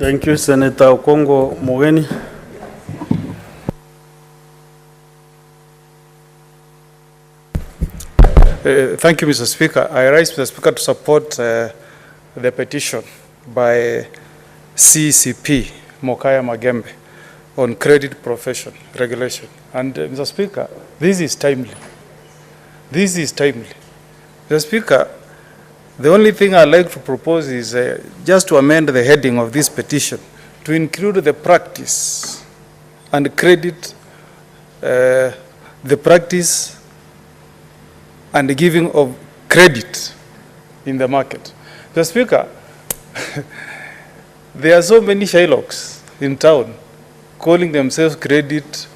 Thank you, Senator Okongo Omogeni. Thank you, Mr. Speaker. I rise, Mr. Speaker, to support the petition by CCP Mokaya Magembe on credit profession regulation. And Mr. Speaker, this is timely. This is timely. Mr. Speaker, the only thing I'd like to propose is just to amend the heading of this petition to include the practice and credit, the practice and the giving of credit in the market. Mr. Speaker, there are so many Shylocks in town calling themselves credit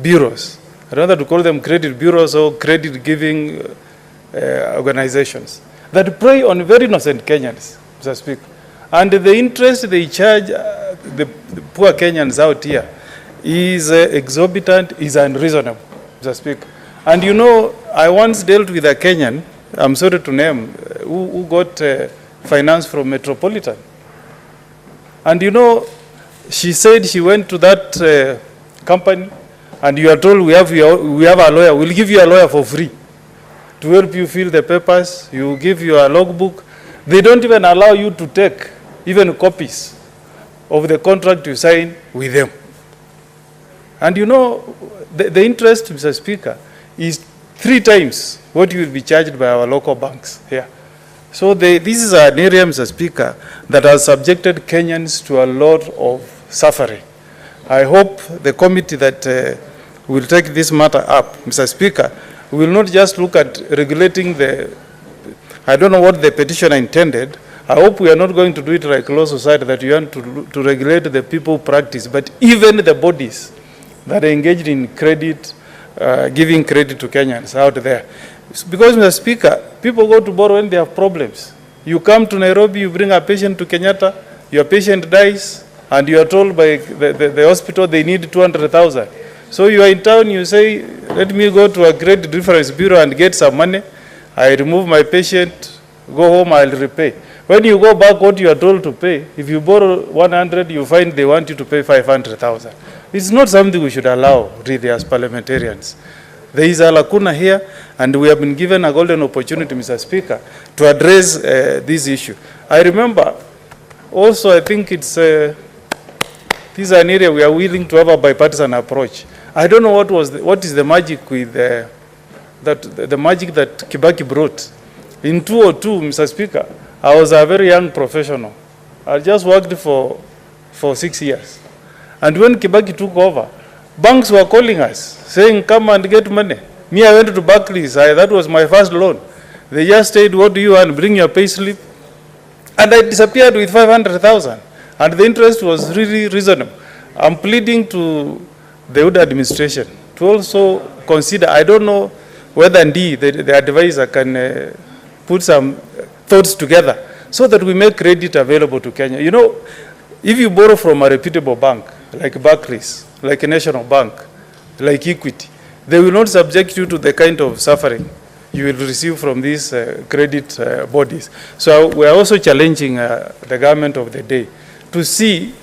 bureaus. I don't know to call them credit bureaus or credit giving organizations that prey on very innocent Kenyans, Mr. Speaker. And the interest they charge the poor Kenyans out here is exorbitant, is unreasonable, Mr. Speaker. And you know, I once dealt with a Kenyan, I'm sorry to name, who got finance from Metropolitan. And you know, she said she went to that company and you are told we have a lawyer, we'll give you a lawyer for free to help you fill the papers, you give your logbook. They don't even allow you to take even copies of the contract you sign with them. And you know, the interest, Mr. Speaker, is 3 times what you will be charged by our local banks here. So this is an area, Mr. Speaker, that has subjected Kenyans to a lot of suffering. I hope the committee that will take this matter up, Mr. Speaker, will not just look at regulating I don't know what the petitioner intended. I hope we are not going to do it like Law Society, that you want to regulate the people practice, but even the bodies that are engaged in credit, giving credit to Kenyans out there. Because, Mr. Speaker, people go to borrow when they have problems. You come to Nairobi, you bring a patient to Kenyatta, your patient dies, and you are told by the hospital they need 200,000. So you are in town, you say, let me go to a credit reference bureau and get some money. I remove my patient, go home, I'll repay. When you go back, what you are told to pay, if you borrow 100, you find they want you to pay 500,000. It's not something we should allow, really, as parliamentarians. There is a lacuna here, and we have been given a golden opportunity, Mr. Speaker, to address this issue. I remember, also, I think it's, this is an area we are willing to have a bipartisan approach. I don't know what is the magic with the magic that Kibaki brought. In 2002, Mr. Speaker, I was a very young professional. I just worked for 6 years. And when Kibaki took over, banks were calling us, saying, come and get money. Me, I went to Barclays. That was my first loan. They just said, what do you want? Bring your pay slip. And I disappeared with 500,000. And the interest was really reasonable. I'm pleading to the Wood administration to also consider, I don't know whether Ndio, the advisor, can put some thoughts together so that we make credit available to Kenya. You know, if you borrow from a reputable bank, like Barclays, like a National Bank, like Equity, they will not subject you to the kind of suffering you will receive from these credit bodies. So we are also challenging the government of the day to see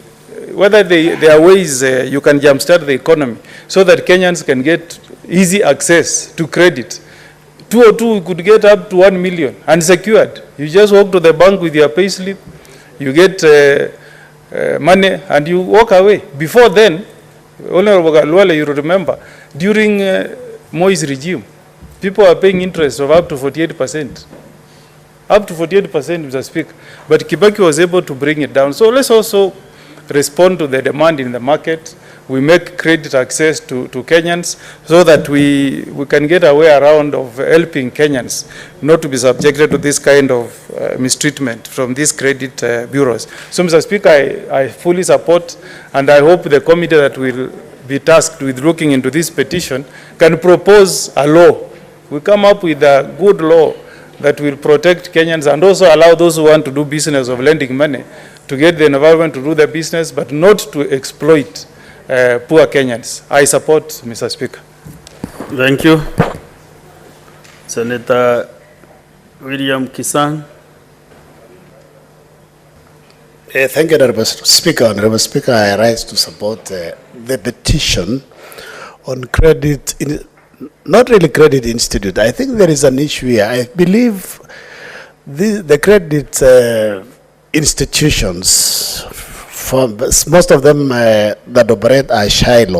whether there are ways you can jumpstart the economy so that Kenyans can get easy access to credit. 202, we could get up to 1 million unsecured. You just walk to the bank with your pay slip, you get money, and you walk away. Before then, Honorable you remember, during Moi's regime, people are paying interest of up to 48%. Up to 48%, Mr. Speaker. But Kibaki was able to bring it down. So let's also respond to the demand in the market. We make credit access to Kenyans so that we can get a way around of helping Kenyans not to be subjected to this kind of mistreatment from these credit bureaus. So, Mr. Speaker, I fully support, and I hope the committee that will be tasked with looking into this petition can propose a law. We come up with a good law that will protect Kenyans and also allow those who want to do business of lending money to get the environment to do their business, but not to exploit poor Kenyans. I support, Mr. Speaker. Thank you. Senator William Kisang. Thank you, Honorable Speaker. Honorable Speaker, I rise to support the petition on credit, not really credit institute. I think there is an issue here. I believe the credit institutions, for most of them that operate are Shylock.